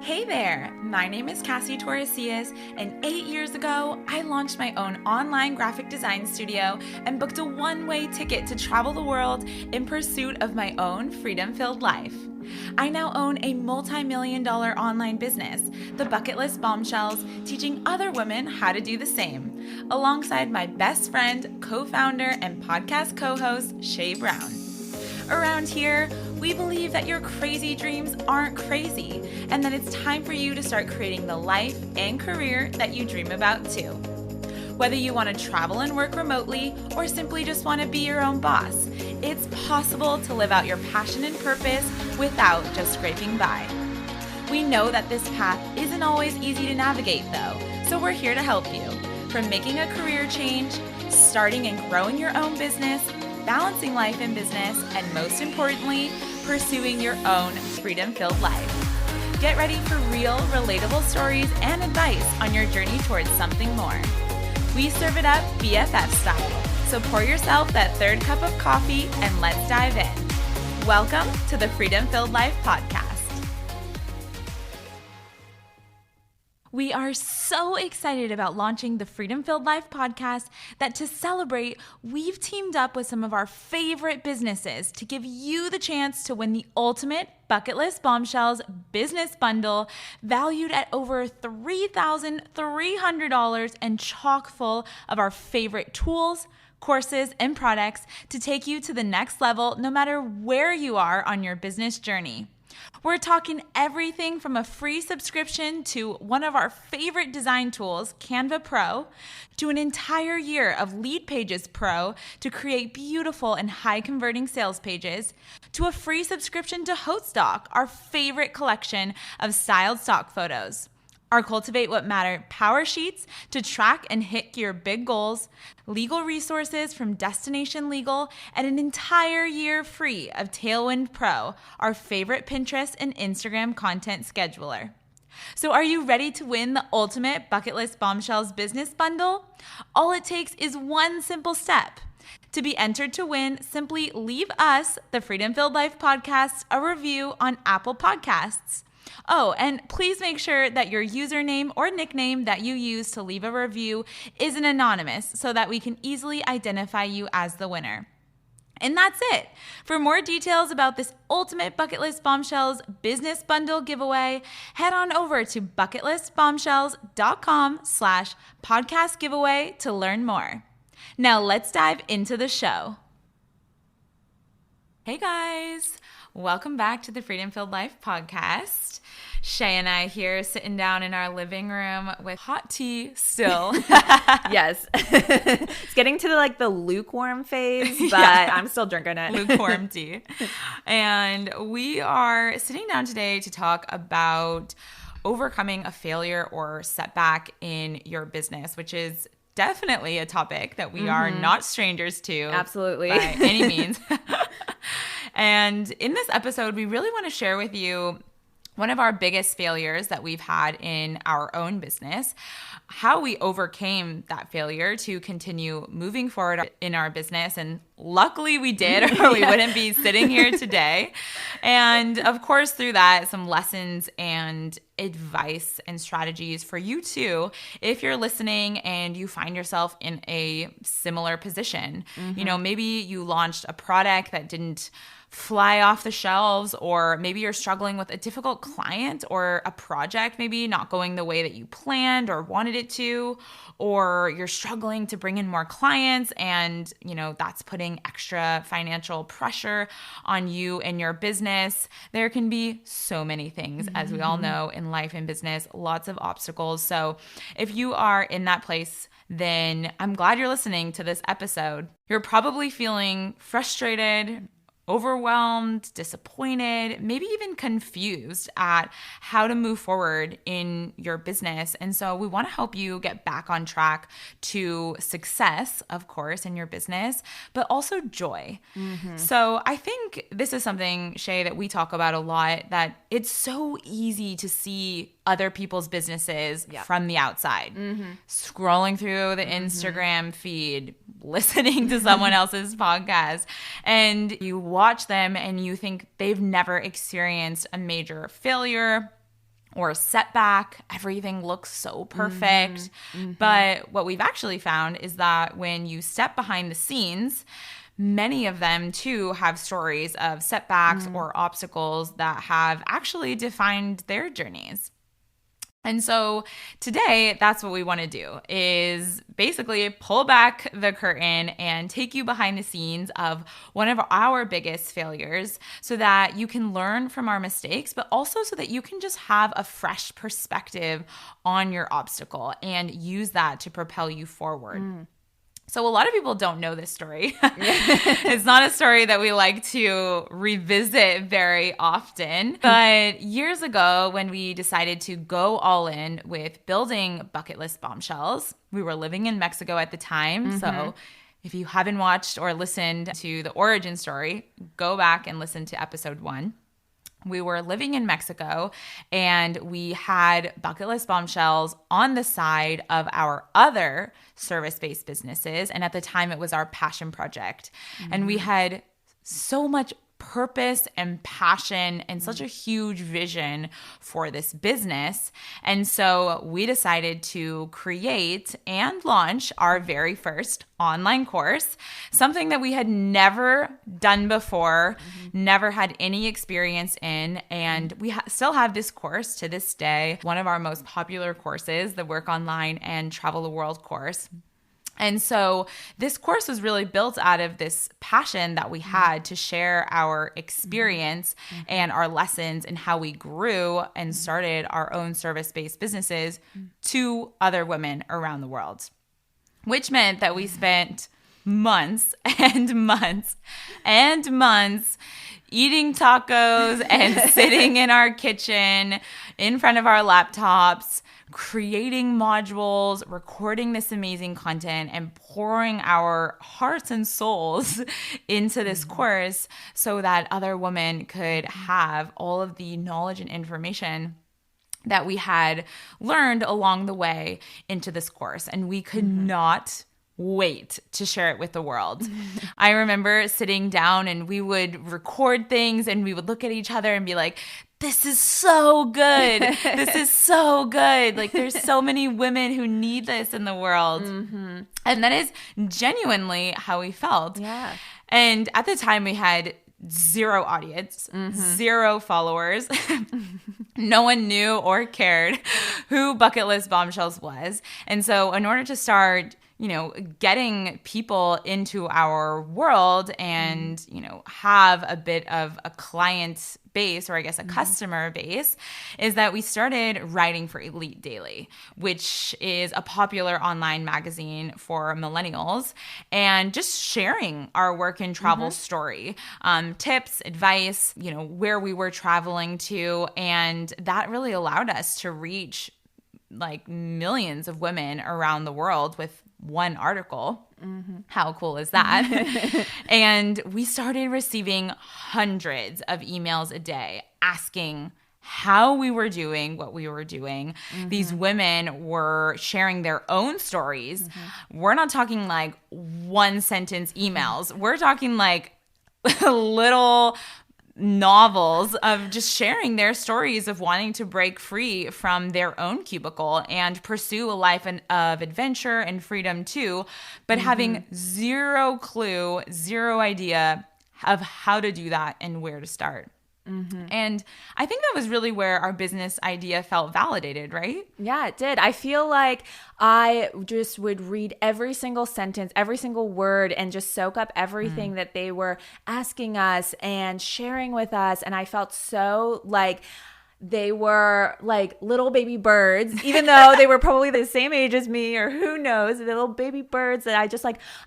Hey there, my name is Cassie Torresias, and 8 years ago, I launched my own online graphic design studio and booked a one-way ticket to travel the world in pursuit of my own freedom-filled life. I now own a multi-million-dollar online business, The Bucket List Bombshells, teaching other women how to do the same, alongside my best friend, co-founder, and podcast co-host, Shay Brown. Around here, we believe that your crazy dreams aren't crazy, and that it's time for you to start creating the life and career that you dream about too. Whether you want to travel and work remotely, or simply just want to be your own boss, it's possible to live out your passion and purpose without just scraping by. We know that this path isn't always easy to navigate though, so we're here to help you. From making a career change, starting and growing your own business, balancing life and business, and most importantly, pursuing your own freedom-filled life. Get ready for real, relatable stories and advice on your journey towards something more. We serve it up BFF style, so pour yourself that third cup of coffee and let's dive in. Welcome to the Freedom Filled Life Podcast. We are so excited about launching the Freedom Filled Life podcast that to celebrate, we've teamed up with some of our favorite businesses to give you the chance to win the ultimate Bucket List Bombshells business bundle valued at over $3,300 and chock full of our favorite tools, courses, and products to take you to the next level no matter where you are on your business journey. We're talking everything from a free subscription to one of our favorite design tools, Canva Pro, to an entire year of Lead Pages Pro to create beautiful and high-converting sales pages, to a free subscription to HostStock, our favorite collection of styled stock photos. Our Cultivate What Matter power sheets to track and hit your big goals, legal resources from Destination Legal, and an entire year free of Tailwind Pro, our favorite Pinterest and Instagram content scheduler. So are you ready to win the ultimate Bucket List Bombshells business bundle? All it takes is one simple step. To be entered to win, simply leave us, the Freedom Filled Life Podcast, a review on Apple Podcasts. Oh, and please make sure that your username or nickname that you use to leave a review isn't anonymous so that we can easily identify you as the winner. And that's it. For more details about this ultimate Bucket List Bombshells business bundle giveaway, head on over to bucketlistbombshells.com/podcast giveaway to learn more. Now let's dive into the show. Hey guys, welcome back to the Freedom Filled Life Podcast. Shay and I here sitting down in our living room with hot tea still. Yes. It's getting to the lukewarm phase, but yeah. I'm still drinking it. Lukewarm tea. And we are sitting down today to talk about overcoming a failure or setback in your business, which is definitely a topic that we are not strangers to. Absolutely. By any means. And in this episode, we really want to share with you one of our biggest failures that we've had in our own business, how we overcame that failure to continue moving forward in our business. And luckily we did, or we wouldn't be sitting here today. And of course, through that, some lessons and advice and strategies for you too, if you're listening and you find yourself in a similar position. You know, maybe you launched a product that didn't fly off the shelves, or maybe you're struggling with a difficult client or a project maybe not going the way that you planned or wanted it to, or you're struggling to bring in more clients and, you know, that's putting extra financial pressure on you and your business. There can be so many things, as we all know, in life and business, lots of obstacles. So if you are in that place, then I'm glad you're listening to this episode. You're probably feeling frustrated, overwhelmed, disappointed, maybe even confused at how to move forward in your business. And so we want to help you get back on track to success, of course, in your business, but also joy. So I think this is something, Shay, that we talk about a lot, that it's so easy to see other people's businesses from the outside, scrolling through the Instagram feed, listening to someone else's podcast, and you watch them and you think they've never experienced a major failure or setback. Everything looks so perfect. But what we've actually found is that when you step behind the scenes, many of them too have stories of setbacks or obstacles that have actually defined their journeys. And so today, that's what we want to do, is basically pull back the curtain and take you behind the scenes of one of our biggest failures so that you can learn from our mistakes, but also so that you can just have a fresh perspective on your obstacle and use that to propel you forward. So a lot of people don't know this story. It's not a story that we like to revisit very often. But years ago, when we decided to go all in with building bucket list bombshells, we were living in Mexico at the time. So if you haven't watched or listened to the origin story, go back and listen to episode 1. We were living in Mexico and we had bucket list bombshells on the side of our other service-based businesses. And at the time, it was our passion project. And we had so much purpose and passion and such a huge vision for this business. And so we decided to create and launch our very first online course, something that we had never done before, never had any experience in. And we still have this course to this day, one of our most popular courses, the Work Online and Travel the World course. And so this course was really built out of this passion that we had to share our experience and our lessons and how we grew and started our own service-based businesses to other women around the world, which meant that we spent months and months and months eating tacos and sitting in our kitchen in front of our laptops, creating modules, recording this amazing content, and pouring our hearts and souls into this course so that other women could have all of the knowledge and information that we had learned along the way into this course. And we could not wait to share it with the world. I remember sitting down and we would record things and we would look at each other and be like, this is so good. This is so good. Like, there's so many women who need this in the world. And that is genuinely how we felt. Yeah. And at the time, we had zero audience, zero followers. No one knew or cared who Bucket List Bombshells was. And so in order to start, getting people into our world and, have a bit of a client base, or I guess a customer base, is that we started writing for Elite Daily, which is a popular online magazine for millennials, and just sharing our work and travel story, tips, advice, where we were traveling to. And that really allowed us to reach like millions of women around the world with one article. How cool is that? And we started receiving hundreds of emails a day asking how we were doing what we were doing. These women were sharing their own stories. We're not talking like one sentence emails. We're talking like little novels of just sharing their stories of wanting to break free from their own cubicle and pursue a life of adventure and freedom too, but having zero clue, zero idea of how to do that and where to start. And I think that was really where our business idea felt validated, right? Yeah, it did. I feel like I just would read every single sentence, every single word, and just soak up everything that they were asking us and sharing with us. And I felt so like they were like little baby birds, even though they were probably the same age as me, or who knows, the little baby birds that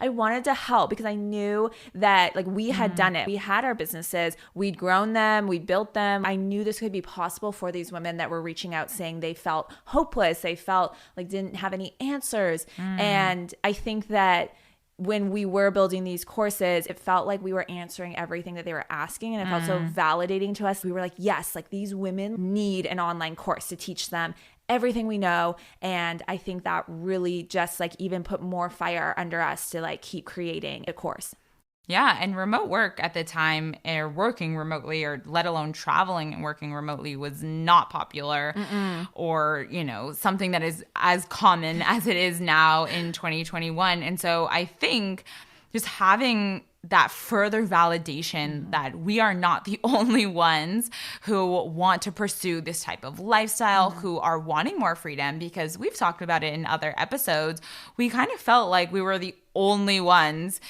I wanted to help, because I knew that like we had done it. We had our businesses, we'd grown them, we built them. I knew this could be possible for these women that were reaching out saying they felt hopeless. They felt like didn't have any answers. And I think that when we were building these courses, it felt like we were answering everything that they were asking. And it felt so validating to us. We were like, yes, like these women need an online course to teach them everything we know. And I think that really just like even put more fire under us to like keep creating a course. Yeah, and remote work at the time, or working remotely, or let alone traveling and working remotely, was not popular. Or, something that is as common as it is now in 2021. And so I think just having that further validation that we are not the only ones who want to pursue this type of lifestyle, who are wanting more freedom, because we've talked about it in other episodes. We kind of felt like we were the only ones,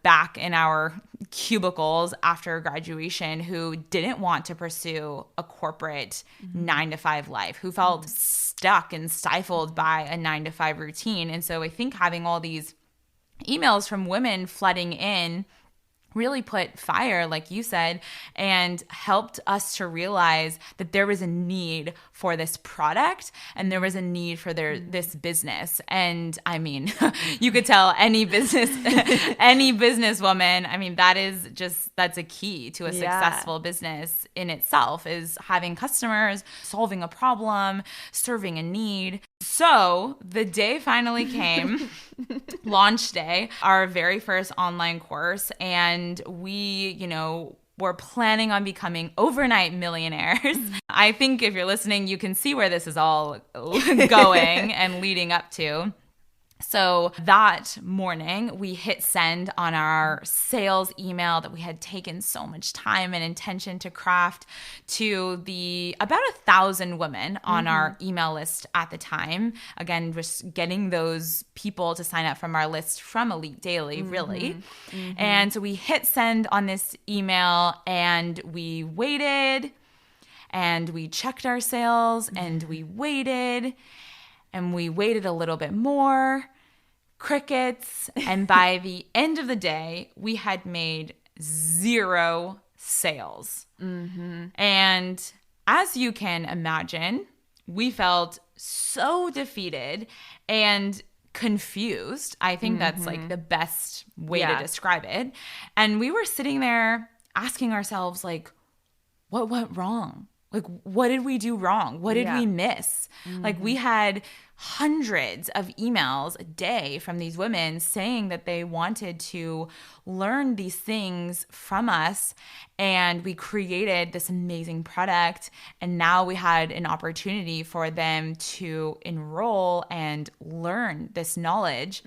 back in our cubicles after graduation, who didn't want to pursue a corporate 9-to-5 life, who felt stuck and stifled by a 9-to-5 routine. And so I think having all these emails from women flooding in really put fire, like you said, and helped us to realize that there was a need for this product and there was a need for this business. And I mean, you could tell any businesswoman, I mean, that's a key to a successful business in itself, is having customers, solving a problem, serving a need. So the day finally came, launch day, our very first online course, and we, were planning on becoming overnight millionaires. I think if you're listening, you can see where this is all going and leading up to. So that morning, we hit send on our sales email that we had taken so much time and intention to craft to about 1,000 women on our email list at the time. Again, just getting those people to sign up from our list from Elite Daily, really. And so we hit send on this email, and we waited, and we checked our sales, and we waited a little bit more. Crickets. And by the end of the day, we had made 0 sales. And as you can imagine, we felt so defeated and confused. I think that's like the best way to describe it. And we were sitting there asking ourselves, like, what went wrong? Like, what did we do wrong? What did we miss? Like, we had hundreds of emails a day from these women saying that they wanted to learn these things from us. And we created this amazing product. And now we had an opportunity for them to enroll and learn this knowledge.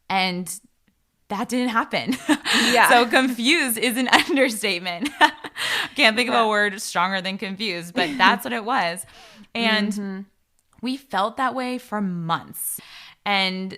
And that didn't happen. So confused is an understatement. Can't think of a word stronger than confused, but that's what it was. And we felt that way for months. And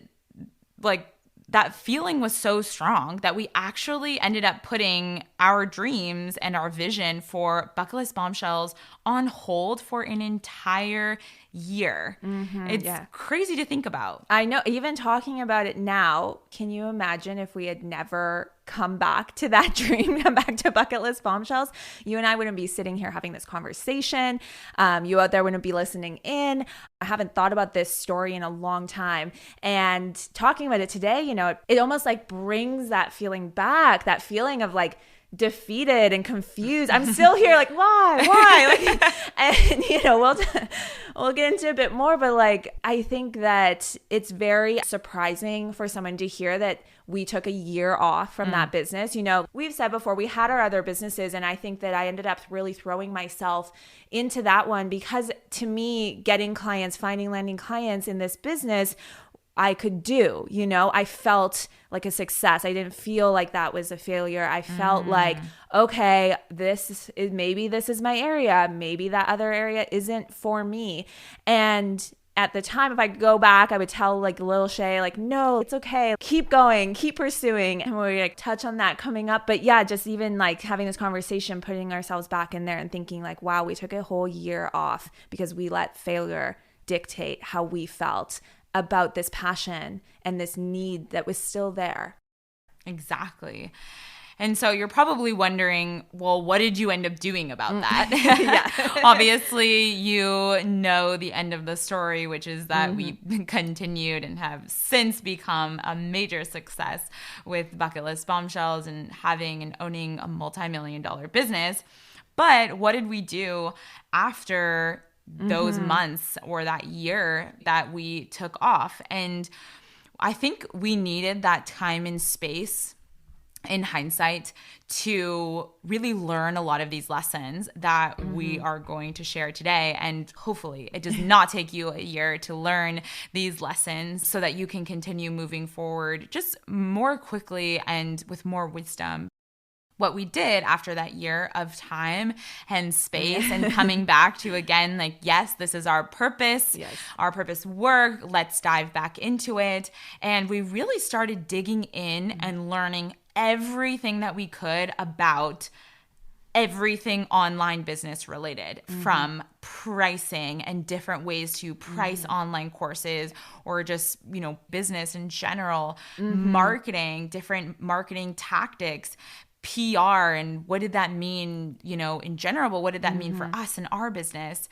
like, that feeling was so strong that we actually ended up putting our dreams and our vision for Bucket List Bombshells on hold for an entire year. It's crazy to think about. I know. Even talking about it now, can you imagine if we had never come back to that dream, come back to Bucket List Bombshells? You and I wouldn't be sitting here having this conversation. You out there wouldn't be listening in. I haven't thought about this story in a long time. And talking about it today, it almost like brings that feeling back, that feeling of like defeated and confused. I'm still here like, why? Like, and we'll get into a bit more, but like, I think that it's very surprising for someone to hear that we took a year off from that business. We've said before, we had our other businesses, and I think that I ended up really throwing myself into that one because, to me, getting clients, landing clients in this business, I could do, I felt like a success. I didn't feel like that was a failure. I felt like, okay, maybe this is my area. Maybe that other area isn't for me. And at the time, if I go back, I would tell like little Shay, like, no, it's okay. Keep going, keep pursuing. And we're like touch on that coming up. But yeah, just even like having this conversation, putting ourselves back in there and thinking like, wow, we took a whole year off because we let failure dictate how we felt about this passion and this need that was still there. Exactly. And so you're probably wondering, well, what did you end up doing about that? Obviously, you know the end of the story, which is that we continued and have since become a major success with Bucket List Bombshells and having and owning a multi-million-dollar business. But what did we do after those months or that year that we took off? And I think we needed that time and space in hindsight to really learn a lot of these lessons that we are going to share today. And hopefully it does not take you a year to learn these lessons so that you can continue moving forward just more quickly and with more wisdom. What we did after that year of time and space and coming back to, again, like, yes, this is our purpose, our purpose work. Let's dive back into it. And we really started digging in and learning everything that we could about everything online business related, from pricing and different ways to price online courses, or just, business in general, marketing, different marketing tactics, PR, and what did that mean, in general, but what did that mean for us and our business?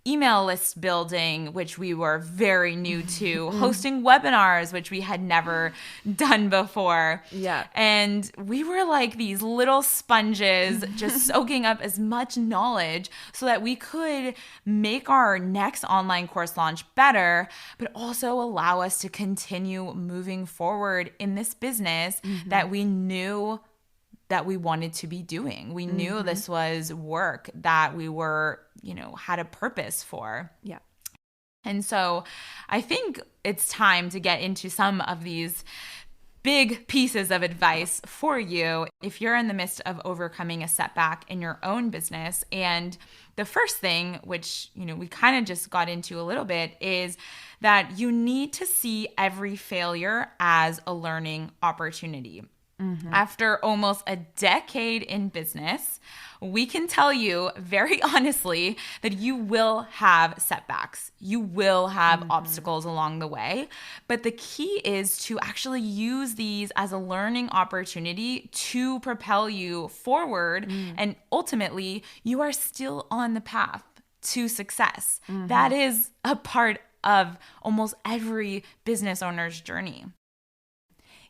Email list building, which we were very new to, hosting webinars, which we had never done before. Yeah. And we were like these little sponges, just soaking up as much knowledge so that we could make our next online course launch better, but also allow us to continue moving forward in this business that we knew that we wanted to be doing. We knew this was work that we were, had a purpose for. Yeah. And so I think it's time to get into some of these big pieces of advice for you if you're in the midst of overcoming a setback in your own business. And the first thing, which, we kind of just got into a little bit, is that you need to see every failure as a learning opportunity. After almost a decade in business, we can tell you very honestly that you will have setbacks. You will have obstacles along the way. But the key is to actually use these as a learning opportunity to propel you forward. And ultimately, you are still on the path to success. That is a part of almost every business owner's journey.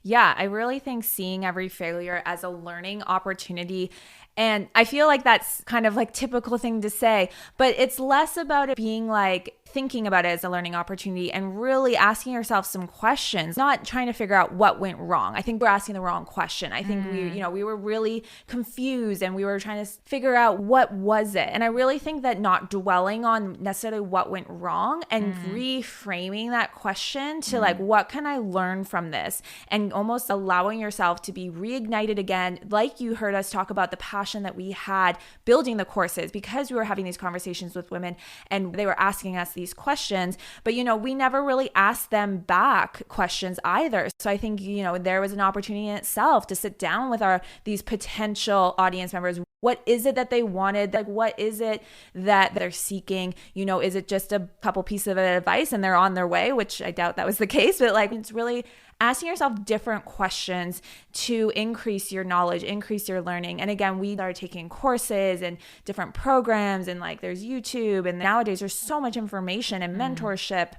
Yeah, I really think seeing every failure as a learning opportunity, and I feel like that's kind of like typical thing to say, but it's less about it being like thinking about it as a learning opportunity and really asking yourself some questions, not trying to figure out what went wrong. I think we're asking the wrong question. I think we were really confused and we were trying to figure out what was it. And I really think that not dwelling on necessarily what went wrong and reframing that question to like, what can I learn from this? And almost allowing yourself to be reignited again. Like you heard us talk about the passion that we had building the courses, because we were having these conversations with women and they were asking us these questions, but we never really asked them back questions either. So I think there was an opportunity in itself to sit down with these potential audience members. What is it that they wanted? Like, what is it that they're seeking? Is it just a couple pieces of advice and they're on their way, which I doubt that was the case, but like, it's really asking yourself different questions to increase your knowledge, increase your learning. And again, we are taking courses and different programs, and like there's YouTube, and nowadays there's so much information and mentorship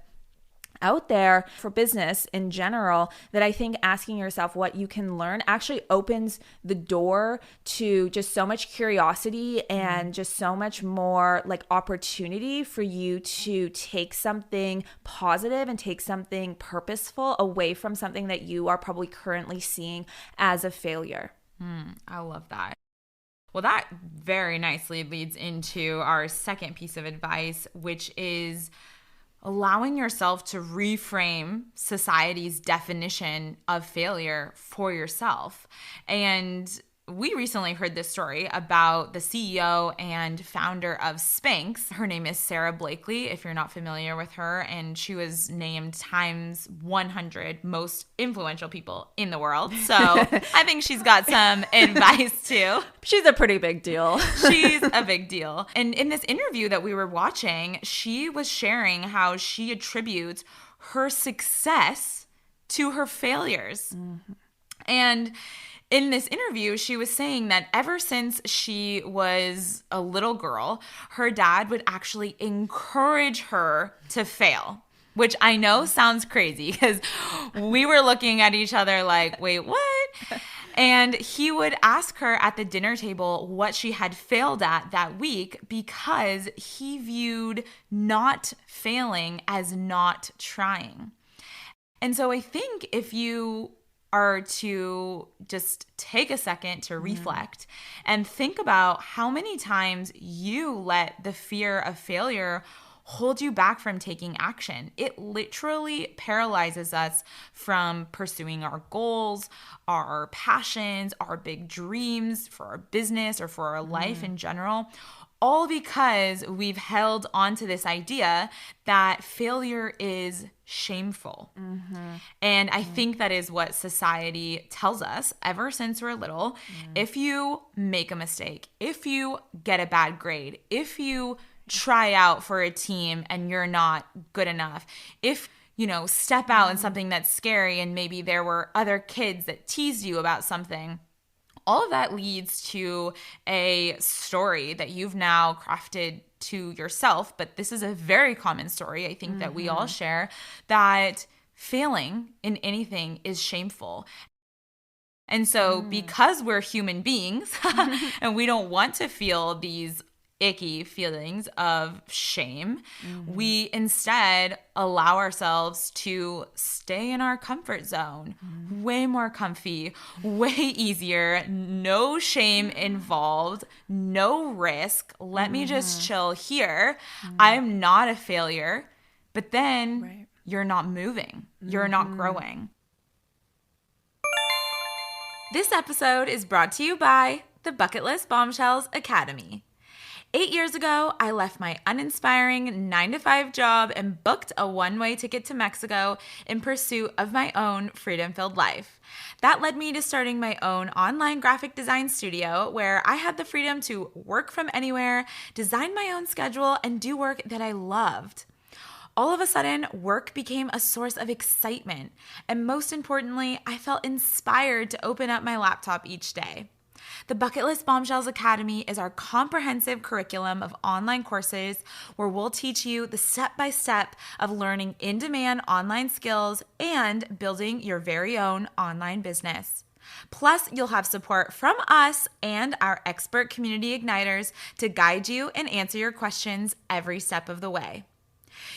out there for business in general, that I think asking yourself what you can learn actually opens the door to just so much curiosity and just so much more like opportunity for you to take something positive and take something purposeful away from something that you are probably currently seeing as a failure. I love that. Well, that very nicely leads into our second piece of advice, which is allowing yourself to reframe society's definition of failure for yourself. And we recently heard this story about the CEO and founder of Spanx. Her name is Sarah Blakely, if you're not familiar with her, and she was named Time's 100 most influential people in the world. So I think she's got some advice too. She's a pretty big deal. She's a big deal. And in this interview that we were watching, she was sharing how she attributes her success to her failures. And in this interview, she was saying that ever since she was a little girl, her dad would actually encourage her to fail, which I know sounds crazy because we were looking at each other like, wait, what? And he would ask her at the dinner table what she had failed at that week, because he viewed not failing as not trying. And so I think if you are to just take a second to reflect and think about how many times you let the fear of failure hold you back from taking action. It literally paralyzes us from pursuing our goals, our passions, our big dreams for our business or for our life in general, all because we've held onto this idea that failure is shameful. And I think that is what society tells us ever since we're little. If you make a mistake, if you get a bad grade, if you try out for a team and you're not good enough, if step out in something that's scary and maybe there were other kids that teased you about something, all of that leads to a story that you've now crafted to yourself. But this is a very common story, I think, that we all share, that failing in anything is shameful. And so because we're human beings and we don't want to feel these icky feelings of shame, we instead allow ourselves to stay in our comfort zone, way more comfy, way easier, no shame involved, no risk. Let me just chill here. I'm not a failure. But then you're not moving. You're not growing. This episode is brought to you by the Bucket List Bombshells Academy. 8 years ago, I left my uninspiring 9-to-5 job and booked a one-way ticket to Mexico in pursuit of my own freedom-filled life. That led me to starting my own online graphic design studio where I had the freedom to work from anywhere, design my own schedule, and do work that I loved. All of a sudden, work became a source of excitement, and most importantly, I felt inspired to open up my laptop each day. The Bucket List Bombshells Academy is our comprehensive curriculum of online courses where we'll teach you the step-by-step of learning in-demand online skills and building your very own online business. Plus, you'll have support from us and our expert community igniters to guide you and answer your questions every step of the way.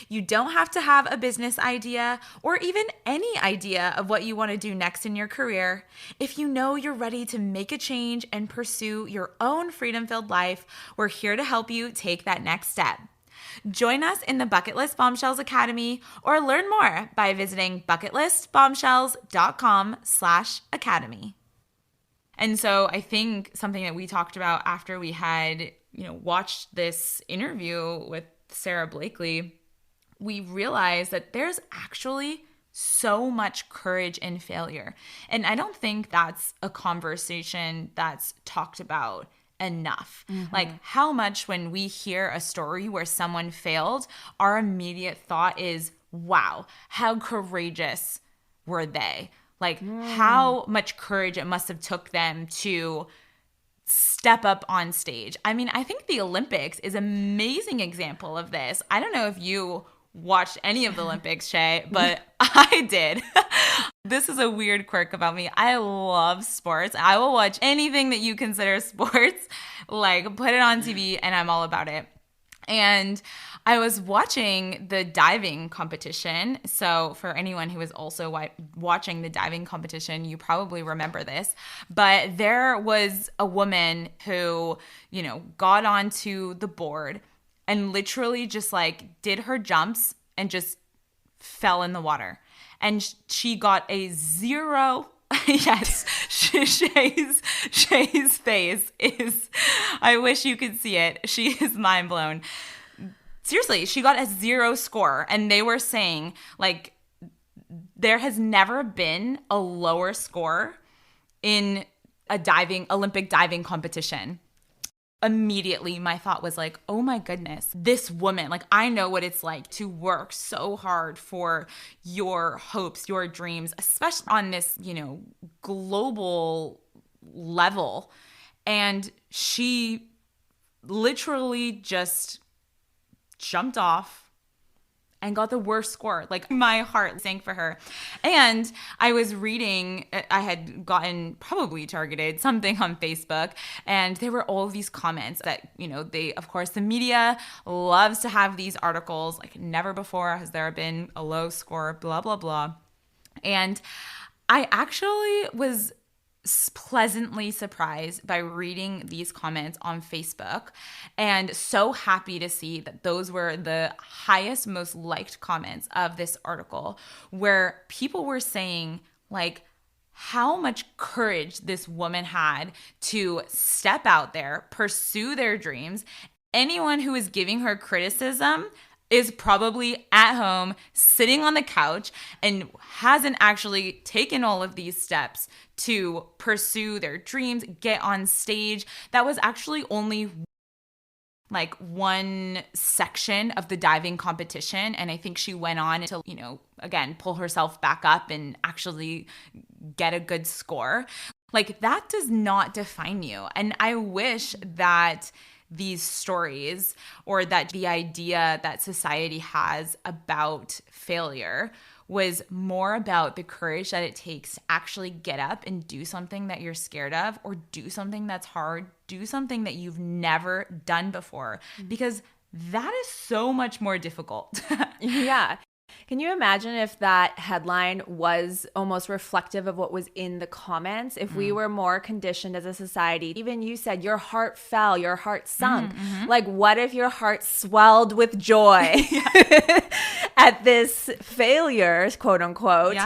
You don't have to have a business idea or even any idea of what you want to do next in your career. If you know you're ready to make a change and pursue your own freedom-filled life, we're here to help you take that next step. Join us in the Bucket List Bombshells Academy or learn more by visiting bucketlistbombshells.com/academy. And so I think something that we talked about after we had, watched this interview with Sarah Blakely, we realized that there's actually so much courage in failure. And I don't think that's a conversation that's talked about enough. Like how much when we hear a story where someone failed, our immediate thought is, wow, how courageous were they? Like how much courage it must have took them to step up on stage. I mean, I think the Olympics is an amazing example of this. I don't know if you watched any of the Olympics, Shay, but I did. This is a weird quirk about me. I love sports. I will watch anything that you consider sports, like put it on TV and I'm all about it. And I was watching the diving competition. So for anyone who is also watching the diving competition, you probably remember this. But there was a woman who, got onto the board and literally just did her jumps and just fell in the water. And she got a 0. Yes, Shay's face is, I wish you could see it. She is mind blown. Seriously, she got a 0 score. And they were saying there has never been a lower score in a Olympic diving competition. Immediately my thought was oh my goodness, this woman, I know what it's like to work so hard for your hopes, your dreams, especially on this, global level. And she literally just jumped off and got the worst score. My heart sank for her. And I was reading, I had gotten probably targeted something on Facebook, and there were all these comments that, they, of course, the media loves to have these articles never before has there been a low score, blah, blah, blah. And I actually was pleasantly surprised by reading these comments on Facebook, and so happy to see that those were the highest, most liked comments of this article, where people were saying like how much courage this woman had to step out there, pursue their dreams. Anyone who is giving her criticism is probably at home sitting on the couch and hasn't actually taken all of these steps to pursue their dreams, get on stage. That was actually only like one section of the diving competition. And I think she went on to, again, pull herself back up and actually get a good score. Like, that does not define you. And I wish that these stories, or that the idea that society has about failure, was more about the courage that it takes to actually get up and do something that you're scared of, or do something that's hard, do something that you've never done before, because that is so much more difficult. Yeah. Can you imagine if that headline was almost reflective of what was in the comments? If we were more conditioned as a society, even you said your heart fell, your heart sunk. Like, what if your heart swelled with joy at this failure, quote unquote,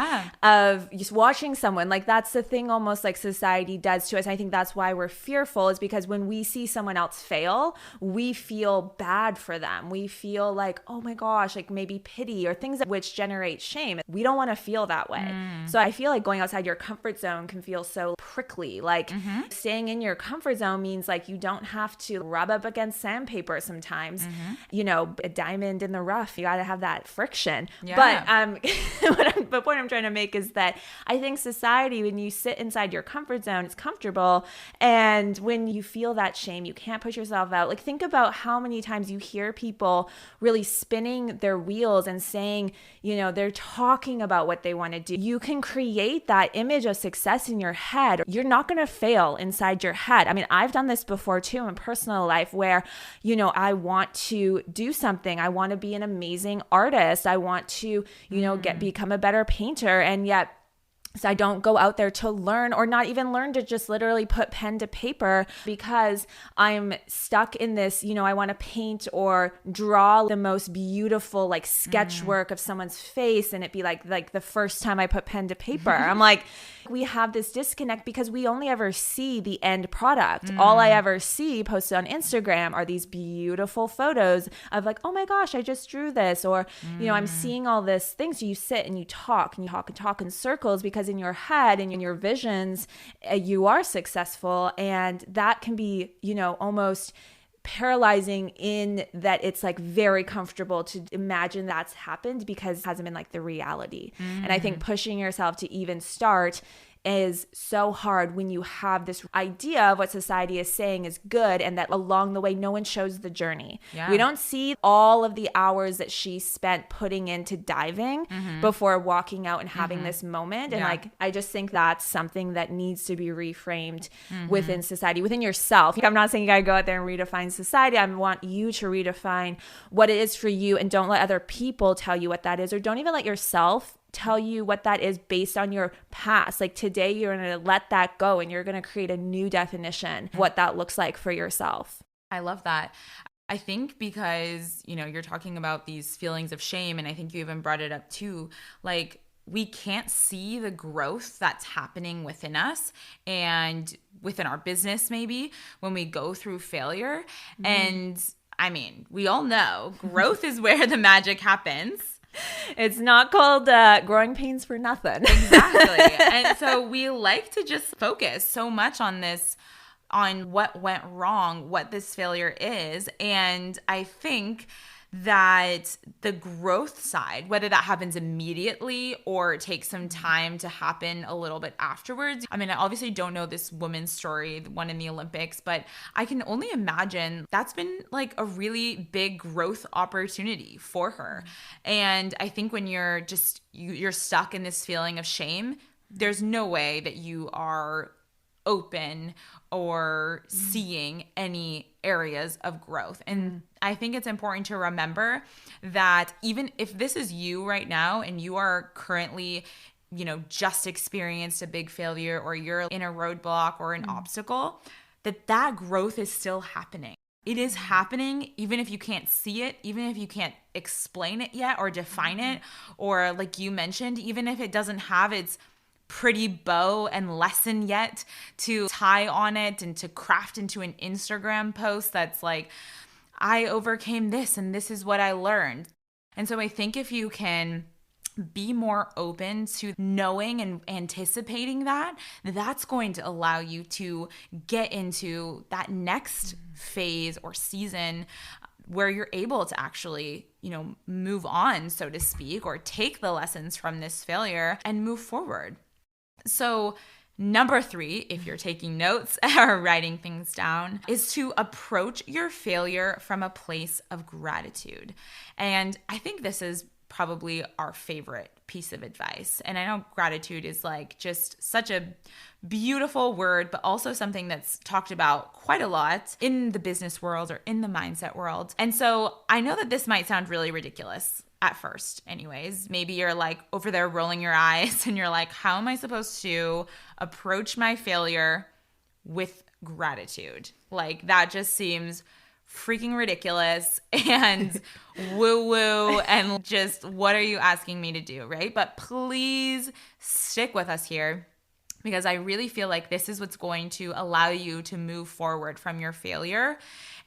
of just watching someone? Like, that's the thing almost like society does to us. I think that's why we're fearful, is because when we see someone else fail, we feel bad for them. We feel like, oh my gosh, like maybe pity or things which generate shame. We don't want to feel that way. So I feel like going outside your comfort zone can feel so prickly. Like staying in your comfort zone means like you don't have to rub up against sandpaper sometimes. A diamond in the rough, you got to have that friction. But the point I'm trying to make is that I think society, when you sit inside your comfort zone, it's comfortable. And when you feel that shame, you can't push yourself out. Like, think about how many times you hear people really spinning their wheels and saying, they're talking about what they want to do. You can create that image of success in your head. You're not going to fail inside your head. I mean, I've done this before too in personal life where, I want to do something. I want to be an amazing artist. I want to, become a better painter. And yet, so I don't go out there to learn, or not even learn, to just literally put pen to paper, because I'm stuck in this, I want to paint or draw the most beautiful like sketch work of someone's face, and it be like the first time I put pen to paper. I'm like, we have this disconnect because we only ever see the end product. All I ever see posted on Instagram are these beautiful photos of like, oh my gosh, I just drew this, or, I'm seeing all this things. So you sit and you talk and you talk and talk in circles, because in your head and in your visions, you are successful. And that can be, almost paralyzing, in that it's like very comfortable to imagine that's happened, because it hasn't been like the reality. And I think pushing yourself to even start is so hard when you have this idea of what society is saying is good, and that along the way, no one shows the journey. We don't see all of the hours that she spent putting into diving before walking out and having this moment. And I just think that's something that needs to be reframed within society, within yourself. I'm not saying you got to go out there and redefine society. I want you to redefine what it is for you, and don't let other people tell you what that is, or don't even let yourself tell you what that is based on your past. Like, today you're going to let that go, and you're going to create a new definition of what that looks like for yourself. I love that. I think because, you're talking about these feelings of shame, and I think you even brought it up too, like, we can't see the growth that's happening within us and within our business, maybe, when we go through failure. And I mean, we all know growth is where the magic happens. It's not called growing pains for nothing. Exactly. And so we like to just focus so much on this, on what went wrong, what this failure is. And I think that the growth side, whether that happens immediately or takes some time to happen a little bit afterwards. I mean, I obviously don't know this woman's story, the one in the Olympics, but I can only imagine that's been like a really big growth opportunity for her. And I think when you're stuck in this feeling of shame, there's no way that you are open or seeing any areas of growth. And I think it's important to remember that even if this is you right now and you are currently just experienced a big failure or you're in a roadblock or an obstacle, that growth is still happening. It is happening even if you can't see it, even if you can't explain it yet or define it, or like you mentioned, even if it doesn't have its pretty bow and lesson yet to tie on it and to craft into an Instagram post that's like, I overcame this and this is what I learned. And so I think if you can be more open to knowing and anticipating that, that's going to allow you to get into that next phase or season where you're able to actually, move on, so to speak, or take the lessons from this failure and move forward. So number 3, if you're taking notes or writing things down, is to approach your failure from a place of gratitude. And I think this is probably our favorite piece of advice. And I know gratitude is like just such a beautiful word, but also something that's talked about quite a lot in the business world or in the mindset world. And so I know that this might sound really ridiculous at first anyways. Maybe you're like over there rolling your eyes and you're like, how am I supposed to approach my failure with gratitude? Like that just seems freaking ridiculous and woo-woo and just what are you asking me to do, right? But please stick with us here because I really feel like this is what's going to allow you to move forward from your failure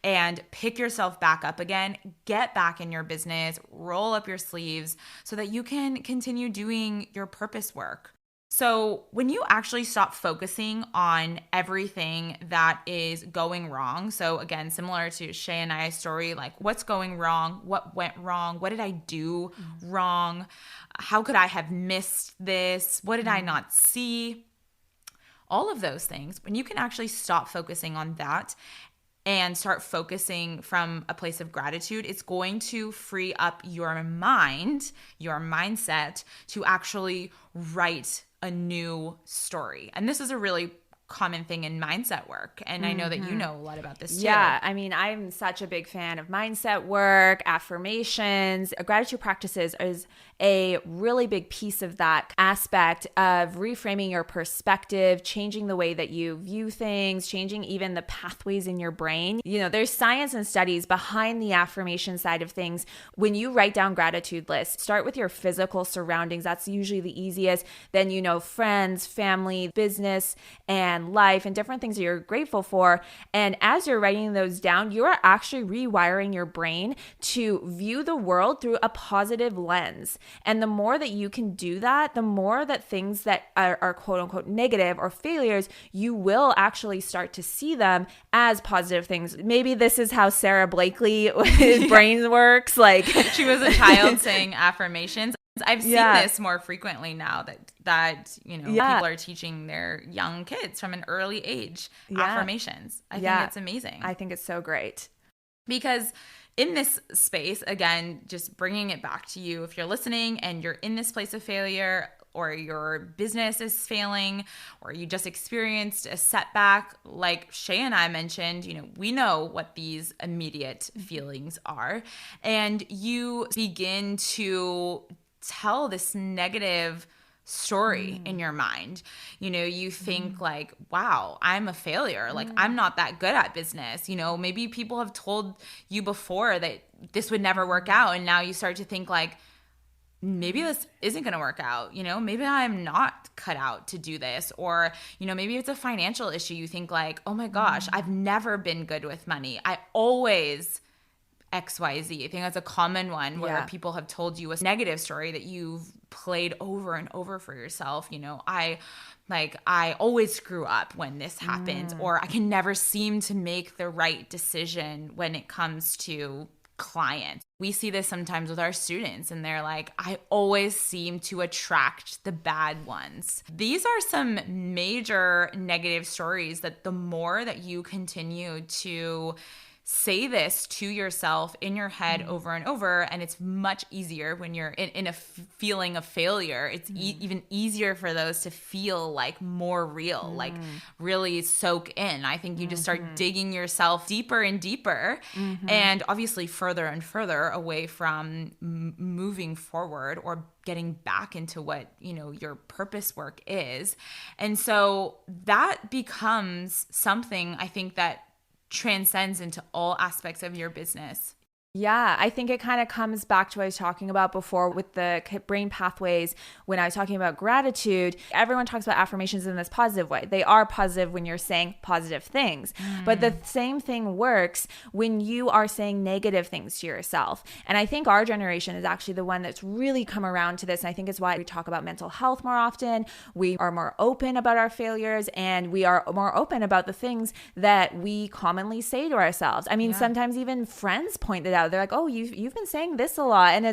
and pick yourself back up again, get back in your business, roll up your sleeves so that you can continue doing your purpose work. So when you actually stop focusing on everything that is going wrong, so again, similar to Shay and I's story, like what's going wrong, what went wrong, what did I do wrong, how could I have missed this, what did I not see, all of those things, when you can actually stop focusing on that and start focusing from a place of gratitude, it's going to free up your mind, your mindset to actually write a new story. And this is a really common thing in mindset work. And I know that you know a lot about this too. Yeah. I mean, I'm such a big fan of mindset work, affirmations. Gratitude practices is a really big piece of that aspect of reframing your perspective, changing the way that you view things, changing even the pathways in your brain. There's science and studies behind the affirmation side of things. When you write down gratitude lists, start with your physical surroundings. That's usually the easiest. Then, friends, family, business, and life and different things that you're grateful for. And as you're writing those down, you are actually rewiring your brain to view the world through a positive lens. And the more that you can do that, the more that things that are quote unquote negative or failures, you will actually start to see them as positive things. Maybe this is how Sarah Blakely's brain works. Like she was a child saying affirmations. I've seen this more frequently now that people are teaching their young kids from an early age affirmations. I think it's amazing. I think it's so great. Because in this space, again, just bringing it back to you, if you're listening and you're in this place of failure or your business is failing or you just experienced a setback, like Shay and I mentioned, we know what these immediate feelings are. And you begin to tell this negative story in your mind. You think like, wow, I'm a failure. Like I'm not that good at business. Maybe people have told you before that this would never work out. And now you start to think like, maybe this isn't going to work out. Maybe I'm not cut out to do this. Or, maybe it's a financial issue. You think like, oh my gosh, I've never been good with money. I always XYZ. I think that's a common one where people have told you a negative story that you've played over and over for yourself. I always screw up when this happens, or I can never seem to make the right decision when it comes to clients. We see this sometimes with our students and they're like, I always seem to attract the bad ones. These are some major negative stories that the more that you continue to say this to yourself in your head over and over, and it's much easier when you're in a feeling of failure. It's even easier for those to feel like more real, like really soak in. I think you just start digging yourself deeper and deeper, and obviously further and further away from moving forward or getting back into what, your purpose work is. And so that becomes something I think that transcends into all aspects of your business. Yeah, I think it kind of comes back to what I was talking about before with the brain pathways. When I was talking about gratitude, everyone talks about affirmations in this positive way. They are positive when you're saying positive things, but the same thing works when you are saying negative things to yourself. And I think our generation is actually the one that's really come around to this. And I think it's why we talk about mental health more often. We are more open about our failures, and we are more open about the things that we commonly say to ourselves. I mean, sometimes even friends point it out. They're like, oh, you've been saying this a lot. And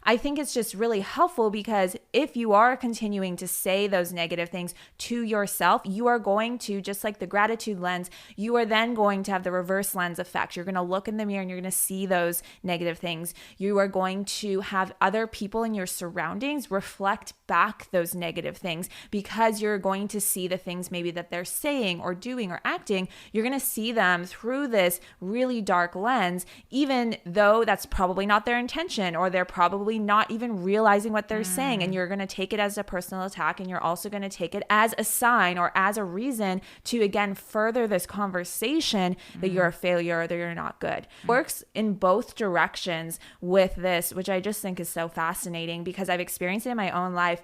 I think it's just really helpful, because if you are continuing to say those negative things to yourself, you are going to, just like the gratitude lens, you are then going to have the reverse lens effect. You're going to look in the mirror and you're going to see those negative things. You are going to have other people in your surroundings reflect back those negative things, because you're going to see the things maybe that they're saying or doing or acting. You're going to see them through this really dark lens, even though that's probably not their intention, or they're probably not even realizing what they're saying. And you're going to take it as a personal attack, and you're also going to take it as a sign or as a reason to, again, further this conversation that you're a failure or that you're not good. Works in both directions with this, which I just think is so fascinating, because I've experienced it in my own life.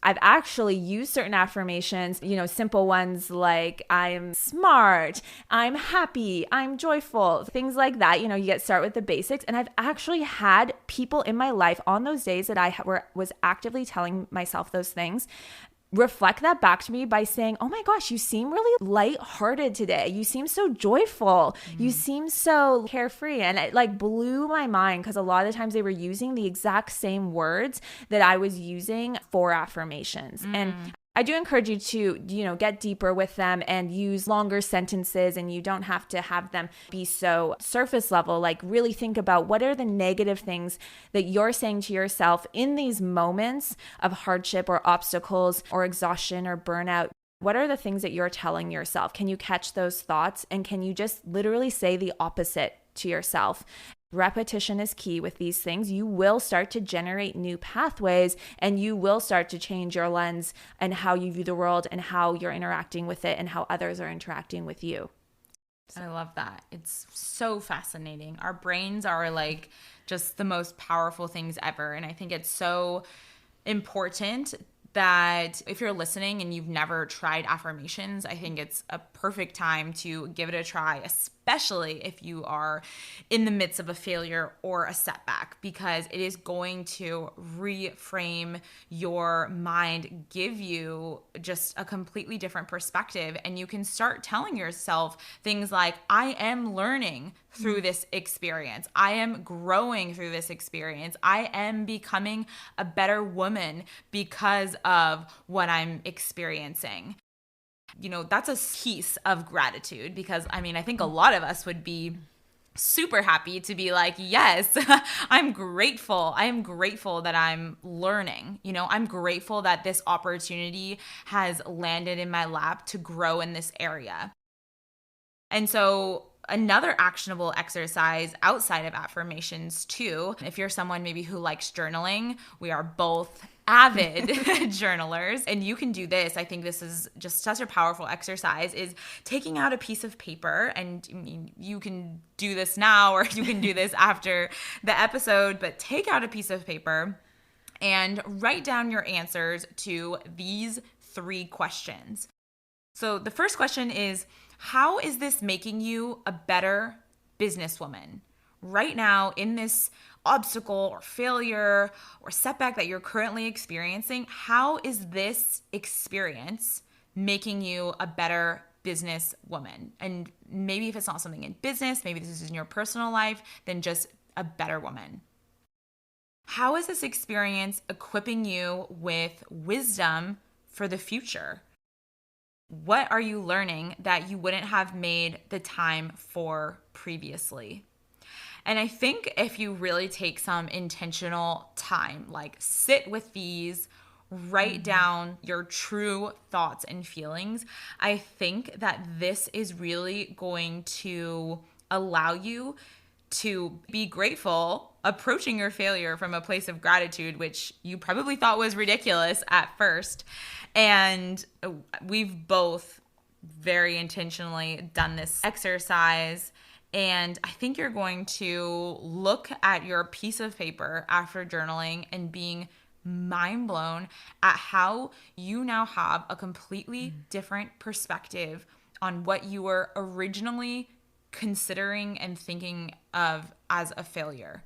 I've actually used certain affirmations, simple ones like I'm smart, I'm happy, I'm joyful, things like that. You start with the basics. And I've actually had people in my life on those days that I was actively telling myself those things reflect that back to me by saying, oh my gosh, you seem really lighthearted today. You seem so joyful. You seem so carefree. And it blew my mind, because a lot of the times they were using the exact same words that I was using for affirmations. And I do encourage you to, get deeper with them and use longer sentences, and you don't have to have them be so surface level. Like, really think about what are the negative things that you're saying to yourself in these moments of hardship or obstacles or exhaustion or burnout. What are the things that you're telling yourself? Can you catch those thoughts? And can you just literally say the opposite to yourself? Repetition is key with these things. You will start to generate new pathways, and you will start to change your lens and how you view the world and how you're interacting with it and how others are interacting with you. I love that. It's so fascinating. Our brains are like just the most powerful things ever. And I think it's so important that if you're listening and you've never tried affirmations, I think it's a perfect time to give it a try, especially if you are in the midst of a failure or a setback, because it is going to reframe your mind, give you just a completely different perspective. And you can start telling yourself things like, I am learning through this experience. I am growing through this experience. I am becoming a better woman because of what I'm experiencing. That's a piece of gratitude, because I think a lot of us would be super happy to be like, yes, I'm grateful. I am grateful that I'm learning. I'm grateful that this opportunity has landed in my lap to grow in this area. And so another actionable exercise outside of affirmations too, if you're someone maybe who likes journaling, we are both avid journalers, and you can do this. I think this is just such a powerful exercise, is taking out a piece of paper, and you can do this now or you can do this after the episode, but take out a piece of paper and write down your answers to these 3 questions. So the first question is, how is this making you a better businesswoman? Right now, in this obstacle or failure or setback that you're currently experiencing, how is this experience making you a better businesswoman? And maybe if it's not something in business, maybe this is in your personal life, then just a better woman. How is this experience equipping you with wisdom for the future? What are you learning that you wouldn't have made the time for previously? And I think if you really take some intentional time, like sit with these, write down your true thoughts and feelings, I think that this is really going to allow you to be grateful, approaching your failure from a place of gratitude, which you probably thought was ridiculous at first. And we've both very intentionally done this exercise. And I think you're going to look at your piece of paper after journaling and being mind blown at how you now have a completely different perspective on what you were originally considering and thinking of as a failure.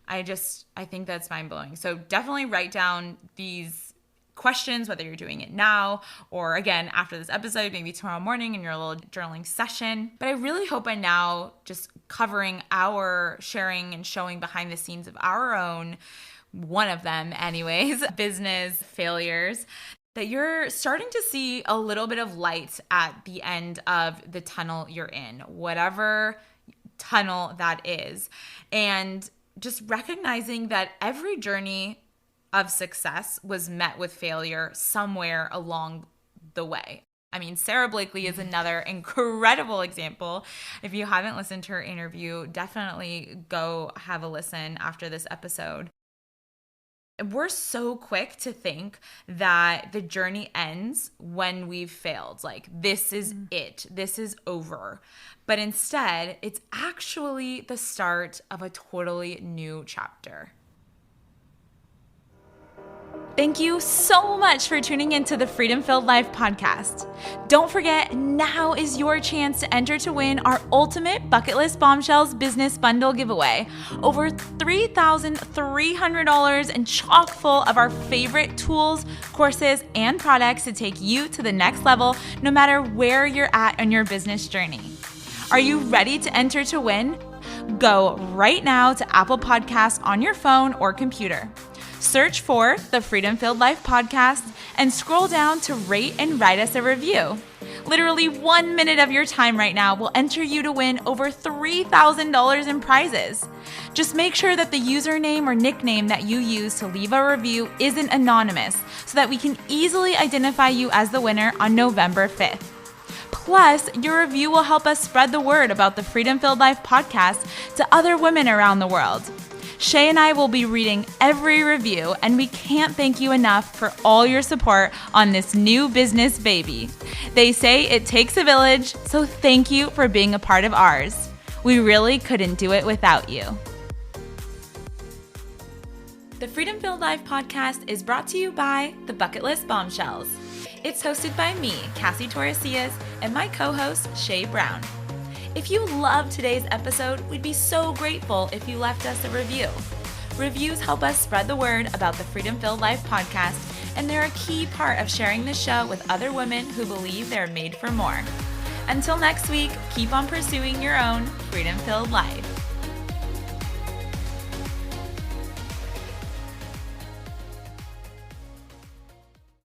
I think that's mind blowing. So definitely write down these questions, whether you're doing it now or again after this episode, maybe tomorrow morning in your little journaling session. But I really hope by now, just covering our sharing and showing behind the scenes of our own, one of them anyways, business failures, that you're starting to see a little bit of light at the end of the tunnel you're in, whatever tunnel that is. And just recognizing that every journey of success was met with failure somewhere along the way. I mean, Sarah Blakely is another incredible example. If you haven't listened to her interview, definitely go have a listen after this episode. We're so quick to think that the journey ends when we've failed. Like, this is it. This is over. But instead, it's actually the start of a totally new chapter. Thank you so much for tuning into the Freedom Filled Life podcast. Don't forget, now is your chance to enter to win our ultimate Bucket List Bombshells business bundle giveaway. Over $3,300 and chock full of our favorite tools, courses, and products to take you to the next level, no matter where you're at on your business journey. Are you ready to enter to win? Go right now to Apple Podcasts on your phone or computer. Search for the Freedom Filled Life podcast and scroll down to rate and write us a review. Literally 1 minute of your time right now will enter you to win over $3,000 in prizes. Just make sure that the username or nickname that you use to leave a review isn't anonymous so that we can easily identify you as the winner on November 5th. Plus, your review will help us spread the word about the Freedom Filled Life podcast to other women around the world. Shay and I will be reading every review, and we can't thank you enough for all your support on this new business baby. They say it takes a village, so thank you for being a part of ours. We really couldn't do it without you. The Freedom Filled Life podcast is brought to you by the Bucket List Bombshells. It's hosted by me, Cassie Torresillas, and my co-host, Shay Brown. If you loved today's episode, we'd be so grateful if you left us a review. Reviews help us spread the word about the Freedom Filled Life podcast, and they're a key part of sharing the show with other women who believe they're made for more. Until next week, keep on pursuing your own freedom-filled life.